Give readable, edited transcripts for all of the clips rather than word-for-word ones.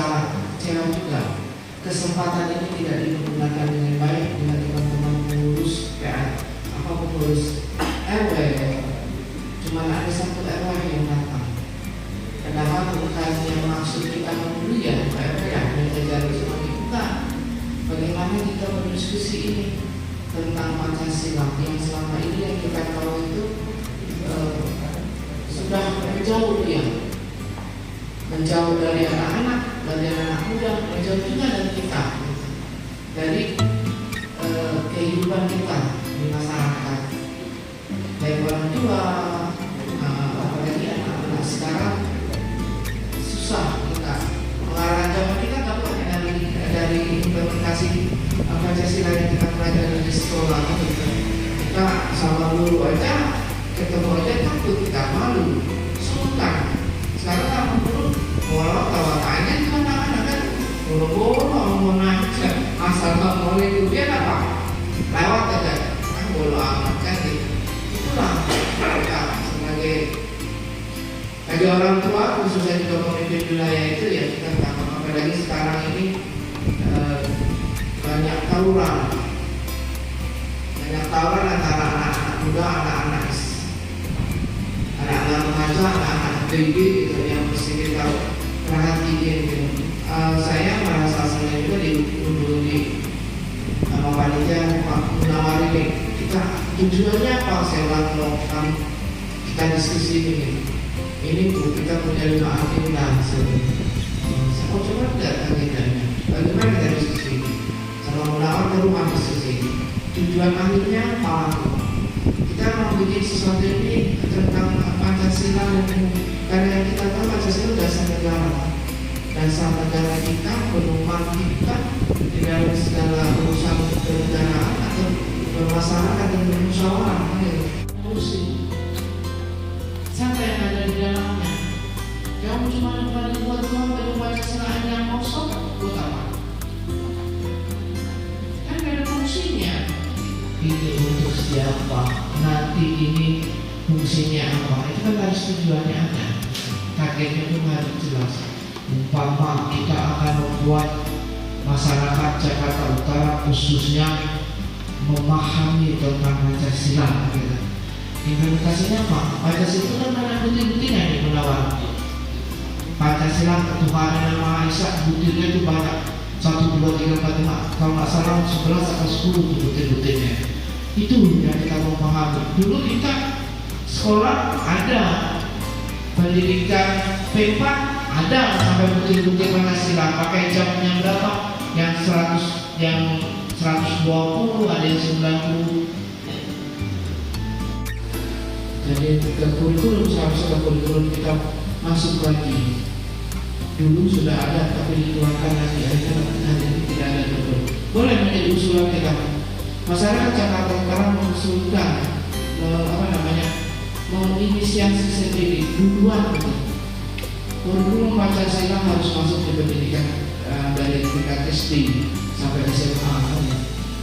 salah, kecewa juga. Kesempatan ini tidak digunakan dengan baik dengan teman-teman pengurus PA, pengurus RW. Cuma ada satu RW yang datang. Padahal bukannya maksud kita memulia RW yang menjadi cuma dibuka. Bagaimana kita berdiskusi ini tentang Pancasila yang selama ini yang kita tahu itu sudah menjauh menjauh dari anak-anak, dari anak muda, menjauh juga dari kita, dari kehidupan kita di masyarakat. Dari orang tua, apalagi anak-anak sekarang susah kita mengarah zaman kita nggak hanya dari implementasi Pancasila yang kita pelajari di sekolah gitu. Kita sama guru aja ketemu aja takut, kita malu, sungkan. Sekarang sama guru walau tawatannya cuma anak-anak kan boro-boro mau nanya asal nggak boleh kemudian apa lewat aja kan bodo amat kan gitu. Itulah kita sebagai orang tua khususnya juga pemimpin wilayah itu ya kita tahu apalagi sekarang ini banyak tawuran antara anak-anak muda, anak-anak remaja, anak-anak baby gitu yang mesti kita perhatiin gitu. Saya merasa senang juga di sama panitia Pak Munawari kita tujuannya apa? Saya bilang kalau kita diskusi ini Bu kita punya 5 agenda. Saya mau coba lihat agendanya. Bagaimana kita diskusi? Sama Munawari ke rumah diskusi. Tujuan akhirnya apa? Kita mau bikin sesuatu ini tentang Pancasila dan karena kita tahu Pancasila dasar negara. Dasar negara kita, pedoman kita di dalam segala urusan kenegaraan atau bermasyarakat dan bermusyawarah. Siapa yang ada di dalamnya? Kamu cuma yang buat Tuhan dari Pancasila yang mau sok buat apa? Kan gak ada fungsinya. Ini untuk siapa? Nanti ini fungsinya apa? Itu kan harus tujuannya ada. Targetnya itu harus jelas. Umpama kita akan membuat masyarakat Jakarta Utara khususnya memahami tentang Pancasila gitu. Implementasinya apa? Pancasila itu kan ada bukti-buktinya di Munawar. Pancasila ketuhanan yang Maha Esa, buktinya itu banyak 1, 2, 3, 4, 5 kalau nggak salah 11 atau 10 bukti-buktinya. Itu yang kita mau pahami. Dulu kita sekolah ada pendidikan P4 ada sampai bukti-bukti Pancasila pakai jamnya berapa? Yang 100, yang 120, ada yang 90. Jadi ke kurikulum seharusnya kurikulum kita masuk lagi. Dulu sudah ada tapi dikeluarkan lagi. Hari ini tidak ada betul. Boleh menjadi usulan kita. Masyarakat Jakarta Utara mengusulkan menginisiasi sendiri duluan. Kurikulum Pancasila harus masuk ke pendidikan dari tingkat SD sampai SMA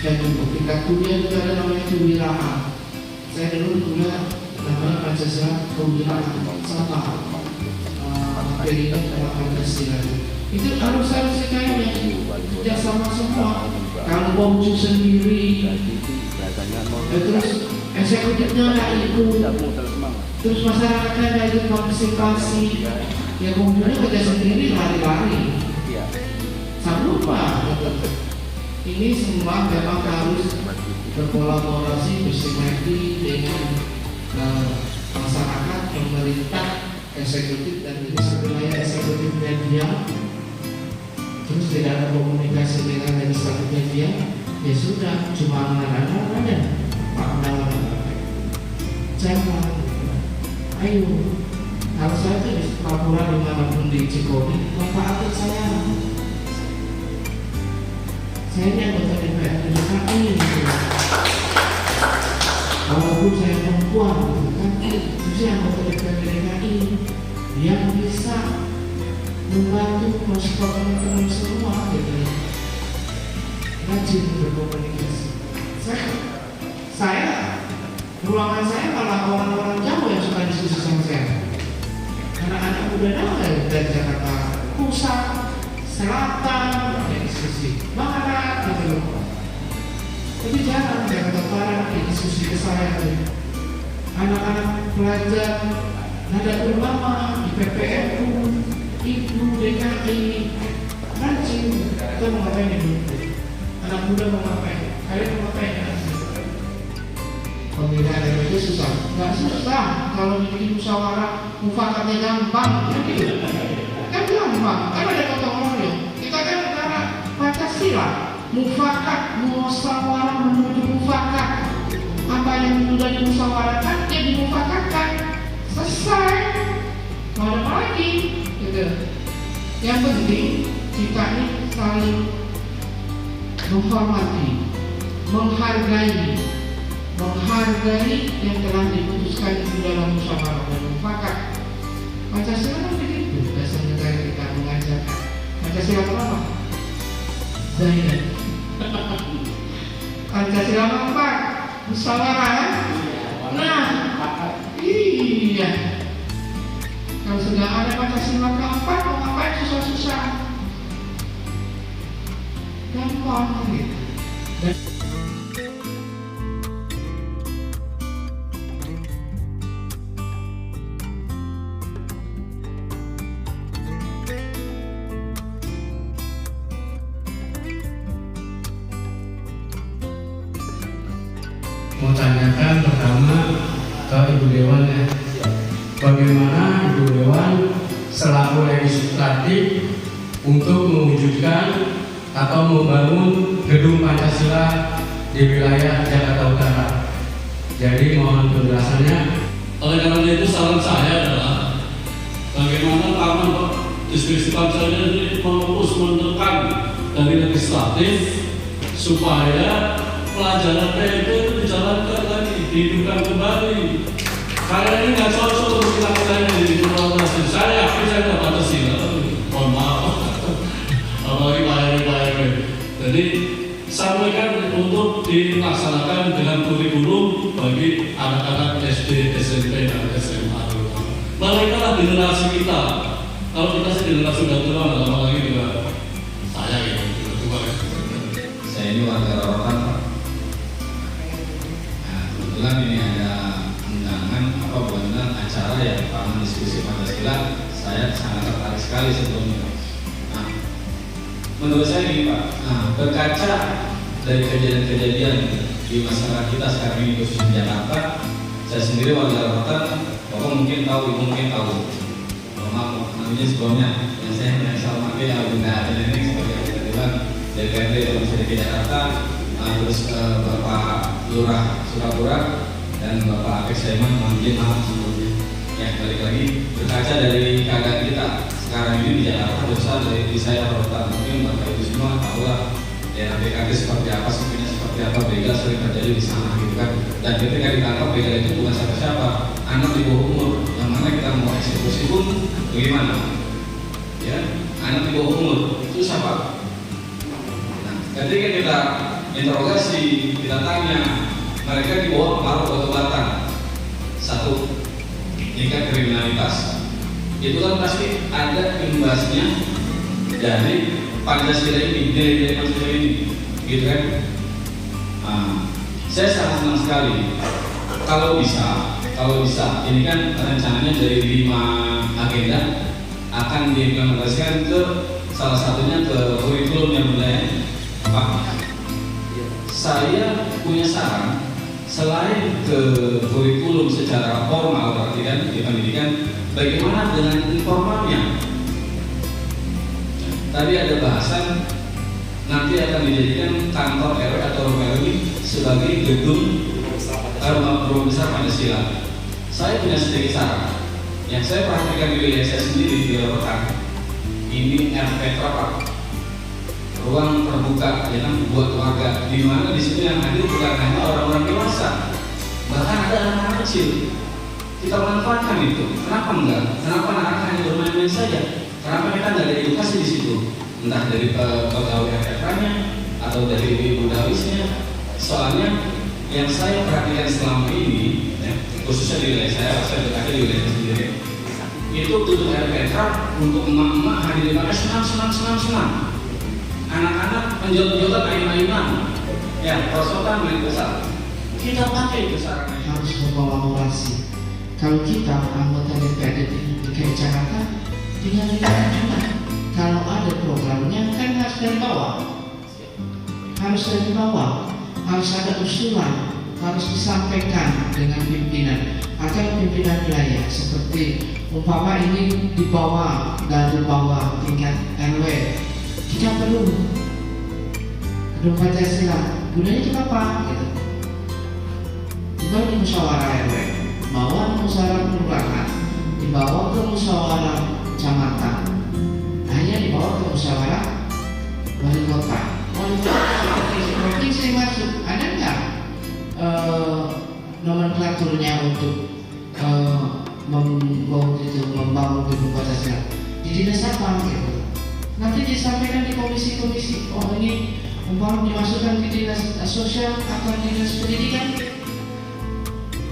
dan untuk tingkat kuliah juga ada namanya kewirausahaan. Saya dulu kuliah namanya Pancasila kewirausahaan sama pendidikan Pancasila itu harus kayak yang kerjasama semua. Kalau Bongsu sendiri terus eksekutifnya nggak ikut, terus masyarakatnya nggak ikut partisipasi, ya kemudian kerja sendiri lari-lari. Saya lupa. Ini semua memang harus berkolaborasi bersinergi dengan masyarakat, pemerintah, eksekutif dan wilayah eksekutif media. Terus tidak ada komunikasi dengan legislatif media, ya sudah cuma anak-anak aja. Pak Munawar, jangan, ayo. Kalau saya itu di Papua dimanapun di Cikobi, manfaatkan saya. Saya ini anggota DPR DKI. Walaupun saya perempuan, kan itu saya anggota DPR DKI yang bisa membantu mensupport teman-teman semua gitu. Rajin berkomunikasi. Saya ruangan saya malah orang-orang Jawa yang suka diskusi sama saya. Anak-anak muda dari Jakarta Pusat selatan, ada diskusi barat gitu loh. Tapi jarang Jakarta Barat ada diskusi ke saya tuh. Anak-anak pelajar Nahdlatul Ulama di PPNU, IPNU, DKI, mancing, kita mau ngapain dulu? Anak muda mau ngapain? Kalian mau ngapain ya? Pemilihan itu susah, nggak susah. Kalau bikin musyawarah, mufakatnya gampang, kan gampang. Kan ada gotong royong. Kita kan negara Pancasila, mufakat, musyawarah menuju mufakat. Apa yang sudah dimusyawarahkan, dia dimufakatkan. Selesai. Mau ada apa lagi? Gitu. Yang penting kita ini saling menghormati, menghargai yang telah diputuskan di dalam musyawarah dan mufakat. Pancasila kan begitu dasar negara kita mengajarkan. Pancasila apa? Zainat. Pancasila apa? Musyawarah. Nah, iya. Kalau sudah ada Pancasila keempat, mau ngapain susah-susah? Gampang gitu. Mau tanyakan pertama ke Ibu Dewan ya, bagaimana Ibu Dewan selaku legislatif untuk mewujudkan atau membangun gedung Pancasila di wilayah Jakarta Utara. Jadi mohon penjelasannya. Oleh karena itu saran saya adalah bagaimana Taman Diskusi Pancasila ini menekan dari legislatif supaya pelajaran PMP itu dijalankan lagi, dihidupkan kembali. Karena ini nggak cocok untuk kita yang di implementasi. Saya yakin saya nggak Pancasila. Mohon maaf. Apalagi Pak RW. Jadi sampaikan untuk dilaksanakan dengan kurikulum bagi anak-anak SD, SMP, dan SMA. Mereka lah generasi kita. Kalau kita sih generasi sudah tua, lama lagi juga saya gitu, sudah tua. Saya ini warga Rorotan, Pak. Kebetulan ini ada undangan benar acara yang Taman Diskusi Pancasila, saya sangat tertarik sekali sebelumnya. Nah, menurut saya ini Pak, berkaca dari kejadian-kejadian di masyarakat kita sekarang ini khususnya di Jakarta, saya sendiri warga Rorotan, Bapak mungkin tahu, Ibu mungkin tahu. Maaf, namanya sebelumnya yang saya hormati ya Bunda Adeline sebagai kebetulan DPRD Provinsi DKI Jakarta, terus Bapak Lurah Surapura dan Bapak Apek Saiman, mohon maaf sebelumnya. Ya, balik lagi berkaca dari keadaan kita sekarang ini di Jakarta, besar dari saya Rorotan, mungkin Bapak Ibu semua tahu lah daerah BKD seperti apa, sukunya seperti apa, begal sering terjadi di sana gitu kan. Dan ketika ditangkap begal itu bukan siapa-siapa, anak di bawah umur, yang mana kita mau eksekusi pun bagaimana? Ya, anak di bawah umur itu siapa? Nah, ketika kita interogasi, kita tanya, mereka di bawah pengaruh obat-obatan. Satu, tingkat kriminalitas. Itu kan pasti ada imbasnya dari Pancasila ini, nilai-nilai Pancasila ini, gitu kan? Saya sangat senang sekali kalau bisa, ini kan rencananya dari 5 agenda akan diimplementasikan ke salah satunya ke kurikulum yang budaya. Pak, saya punya saran, selain ke kurikulum secara formal berarti kan di pendidikan, bagaimana dengan informalnya? Tadi ada bahasan nanti akan dijadikan kantor RW atau rumah RW sebagai gedung rumah besar Pancasila. Saya punya sedikit saran yang saya perhatikan di wilayah saya sendiri di Rorotan. Ini RPTRA Pak, ruang terbuka ya kan buat warga, di mana di situ yang hadir bukan hanya orang-orang dewasa, bahkan ada anak-anak kecil. Kita manfaatkan itu. Kenapa enggak? Kenapa anak-anak hanya bermain-main saja? Kenapa kita nggak ada edukasi di situ? Entah dari pegawai RPTRA-nya atau dari ibu dawisnya. Soalnya yang saya perhatikan selama ini, ya, khususnya di wilayah saya berkata di wilayah sendiri, itu tutup RPTRA untuk emak-emak hadirin pakai senam. Anak-anak menjot-jotan ayun-ayunan, ya prosotan main besar. Kita pakai besaran harus berkolaborasi. Kalau kita anggota DPRD DKI Jakarta tinggal cuma kalau ada programnya kan harus dari bawah, harus ada usulan, harus disampaikan dengan pimpinan atau pimpinan wilayah. Seperti umpama ini dibawa dari bawah tingkat RW, kita perlu gedung Pancasila, gunanya itu apa? Gitu. Dibawa di musyawarah RW, bawa di musyawarah kelurahan, dibawa ke musyawarah kecamatan, hanya dibawa ke musyawarah wali kota. Wali kota provinsi masuk, ada nggak nomenklaturnya untuk membangun gedung Pancasila? Di dinas apa gitu? Nanti disampaikan di komisi-komisi. Oh ini umpama dimasukkan di dinas sosial atau dinas pendidikan.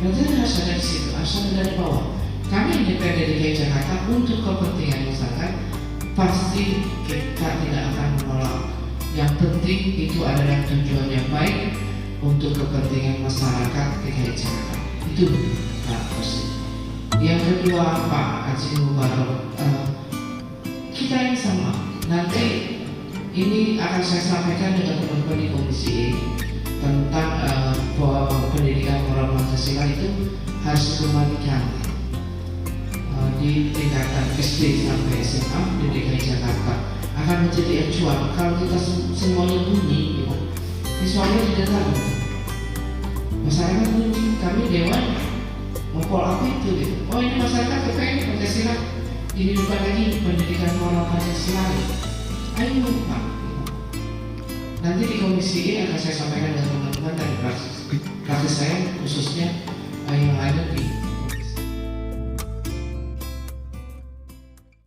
Nanti harus ada di situ, harus ada dari bawah. Kami DPRD DKI Jakarta untuk kepentingan masyarakat pasti kita tidak akan menolak. Yang penting itu adalah tujuan yang baik untuk kepentingan masyarakat DKI Jakarta. Itu Pak Kosi. Yang kedua Pak Haji Mubarok, kita yang sama. Nanti ini akan saya sampaikan dengan teman-teman di Komisi E tentang pendidikan moral Pancasila itu harus dikembalikan di tingkatan SD sampai SMA di DKI Jakarta akan menjadi acuan. Kalau kita semuanya bunyi, visualnya tidak tahu. Masyarakat bunyi, kami dewan mau apa itu gitu. Oh ini masyarakat kepengen Pancasila dihidupkan lagi pendidikan moral Pancasila. Ayo Pak. Nanti di Komisi E akan saya sampaikan dengan teman-teman dari praksis saya khususnya yang ada di